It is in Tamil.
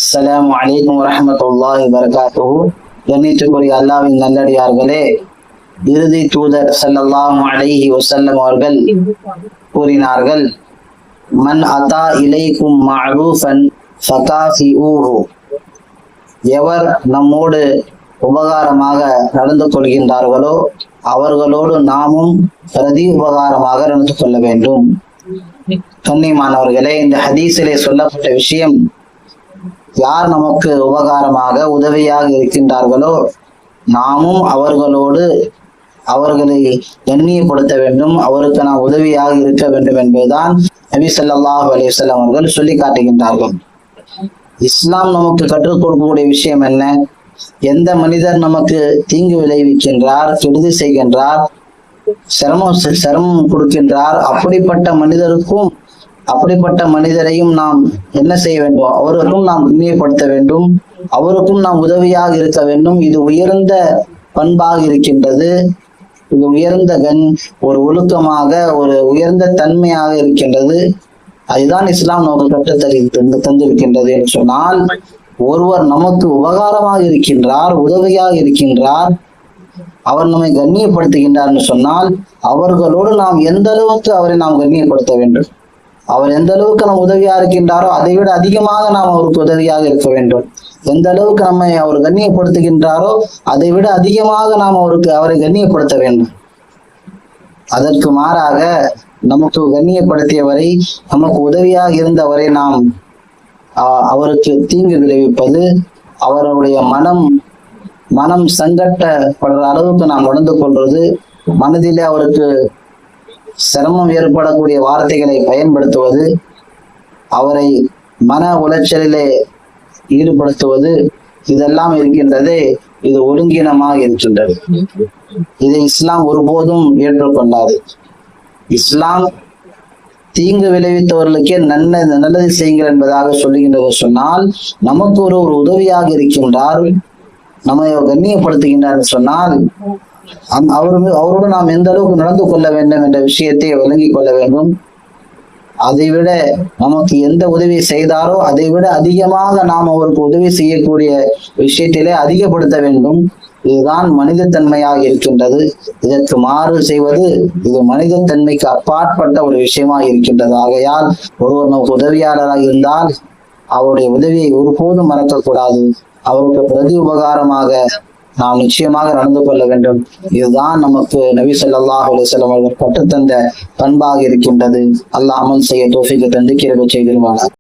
அஸ்ஸலாமு அலைக்கும் வரஹ்மத்துல்லாஹி வபரகாத்துஹு. கண்ணியத்துக்குரிய அல்லாஹ்வின் நல்லடியார்களே, இறுதி தூதர் ஸல்லல்லாஹு அலைஹி வஸல்லம் அவர்கள் கூறினார்கள், மன் அதா இலைக்கும் மஅரூஃபன் ஃபகாஃபிஊஹு. எவர் நம்மோடு உபகாரமாக நடந்து கொள்கின்றார்களோ அவர்களோடு நாமும் பிரதி உபகாரமாக நடந்து கொள்ள வேண்டும். கண்ணியமானவர்களே, இந்த ஹதீஸிலே சொல்லப்பட்ட விஷயம், யார் நமக்கு உபகாரமாக உதவியாக இருக்கின்றார்களோ நாமும் அவர்களோடு அவர்களை கண்ணியப்படுத்த வேண்டும், அவருக்கு நாம் உதவியாக இருக்க வேண்டும் என்பதுதான் நபி ஸல்லல்லாஹு அலைஹி வஸல்லம் அவர்கள் சொல்லி காட்டுகின்றார்கள். இஸ்லாம் நமக்கு கற்றுக் கொடுக்கக்கூடிய விஷயம் என்ன? எந்த மனிதர் நமக்கு தீங்கு விளைவிக்கின்றார், கெடுதி செய்கின்றார், சிரமம் கொடுக்கின்றார், அப்படிப்பட்ட மனிதரையும் நாம் என்ன செய்ய வேண்டும்? அவருக்கும் நாம் கண்ணியப்படுத்த வேண்டும், அவருக்கும் நாம் உதவியாக இருக்க வேண்டும். இது உயர்ந்த பண்பாக இருக்கின்றது. இது உயர்ந்த ஒரு ஒழுக்கமாக, ஒரு உயர்ந்த தன்மையாக இருக்கின்றது. அதுதான் இஸ்லாம் நமக்கு தந்திருக்கின்றது என்று சொன்னால், ஒருவர் நமக்கு உபகாரமாக இருக்கின்றார், உதவியாக இருக்கின்றார், அவர் நம்மை கண்ணியப்படுத்துகின்றார் என்று சொன்னால், அவர்களோடு நாம் எந்த அளவுக்கு அவரை நாம் கண்ணியப்படுத்த வேண்டும். அவர் எந்த அளவுக்கு நம்ம உதவியா இருக்கின்றாரோ அதை விட அதிகமாக நாம் அவருக்கு உதவியாக இருக்க வேண்டும். எந்த அளவுக்கு நம்மை அவர் கண்ணியப்படுத்துகின்றாரோ அதை விட அதிகமாக நாம் அவரை கண்ணியப்படுத்த வேண்டும். அதற்கு மாறாக நமக்கு கண்ணியப்படுத்தியவரை, நமக்கு உதவியாக இருந்தவரை நாம் அவருக்கு தீங்கு விளைவிப்பது, அவருடைய மனம் சங்கட்டப்படுற அளவுக்கு நாம் நடந்து கொள்வது, மனதிலே அவருக்கு சிரமம் ஏற்படக்கூடிய வார்த்தைகளை பயன்படுத்துவது, அவரை மன உளைச்சலிலே ஈடுபடுத்துவது, இதெல்லாம் இருக்கின்றதே, இது ஒழுங்கீனமாக இருக்கின்றது. இதை இஸ்லாம் ஒருபோதும் ஏற்றுக்கொண்டாது. இஸ்லாம் தீங்கு விளைவித்தவர்களுக்கே நல்லது செய்யுங்கள் என்பதாக சொல்லுகின்றது. சொன்னால், நமக்கு ஒரு உதவியாக இருக்கின்றார், நம்மை கண்ணியப்படுத்துகின்றார் சொன்னால், அவரோடு நாம் எந்த அளவுக்கு நடந்து கொள்ள வேண்டும் என்ற விஷயத்தை விளங்கிக் கொள்ள வேண்டும். அதைவிட நமக்கு எந்த உதவி செய்தாரோ அதை விட அதிகமாக நாம் அவருக்கு உதவி செய்யக்கூடிய விஷயத்திலே அதிகப்படுத்த வேண்டும். இதுதான் மனிதத்தன்மையாக இருக்கின்றது. இதற்கு மாறு செய்வது இது மனிதத்தன்மைக்கு அப்பாற்பட்ட ஒரு விஷயமாக இருக்கின்றது. ஆகையால் ஒருவர் நமக்கு உதவியாளராக இருந்தால் அவருடைய உதவியை ஒருபோதும் மறக்கக்கூடாது. அவருக்கு பிரதி உபகாரமாக நாம் நிச்சயமாக நடந்து கொள்ள வேண்டும். இதுதான் நமக்கு நபி ஸல்லல்லாஹு அலைஹி வஸல்லம் அவர்கள் கற்றுத்தந்த பண்பாக இருக்கின்றது. அல்லாஹ் அமல் செய்ய தௌஃபீக் தந்து கிருபை செய்திருவானாக.